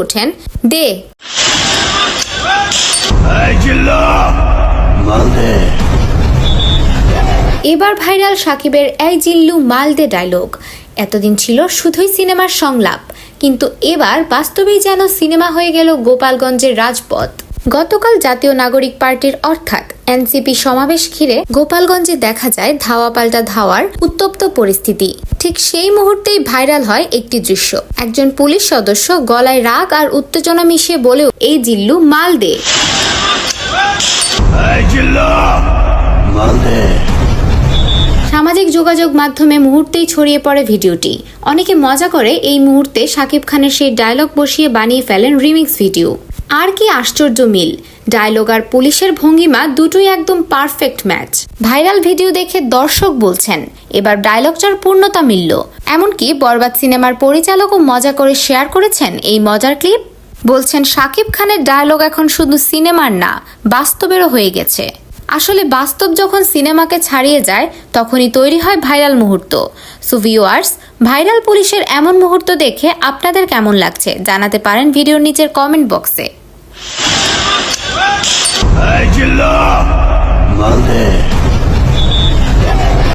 ওঠেন দে। এবার ভাইরাল শাকিবের এই জিল্লু মাল দে ডায়লগ। এতদিন ছিল শুধুই সিনেমার সংলাপ, কিন্তু এবার বাস্তবেই যেন সিনেমা হয়ে গেল গোপালগঞ্জের রাজপথ। গতকাল জাতীয় নাগরিক পার্টির অর্থাৎ এনসিপি সমাবেশ ঘিরে গোপালগঞ্জে দেখা যায় ধাওয়া পাল্টা ধাওয়ার উত্তপ্ত পরিস্থিতি। ঠিক সেই মুহূর্তেই ভাইরাল হয় একটি দৃশ্য। একজন পুলিশ সদস্য গলায় রাগ আর উত্তেজনা মিশিয়ে বলেও এই জিল্লু মাল দে। সামাজিক যোগাযোগ মাধ্যমে মুহূর্তেই ছড়িয়ে পড়ে ভিডিওটি। অনেকে মজা করে এই মুহূর্তে শাকিব খানের সেই ডায়লগ বসিয়ে বানিয়ে ফেলেন রিমিক্স ভিডিও। আর কি আশ্চর্য মিল! ডায়লগ আর পুলিশের ভঙ্গিমা দুটোই একদম পারফেক্ট ম্যাচ। ভাইরাল ভিডিও দেখে দর্শক বলছেন এবার ডায়লগটার পূর্ণতা মিলল। এমনকি বরবাদ সিনেমার পরিচালকও মজা করে শেয়ার করেছেন এই মজার ক্লিপ। বলছেন শাকিব খানের ডায়লগ এখন শুধু সিনেমার না, বাস্তবেরও হয়ে গেছে। আসলে বাস্তব যখন সিনেমাকে ছাড়িয়ে যায় তখনই তৈরি হয় ভাইরাল মুহূর্ত। সো ভিউয়ার্স, ভাইরাল পুলিশের এমন মুহূর্ত দেখে আপনাদের কেমন লাগছে জানাতে পারেন ভিডিওর নিচের কমেন্ট বক্সে।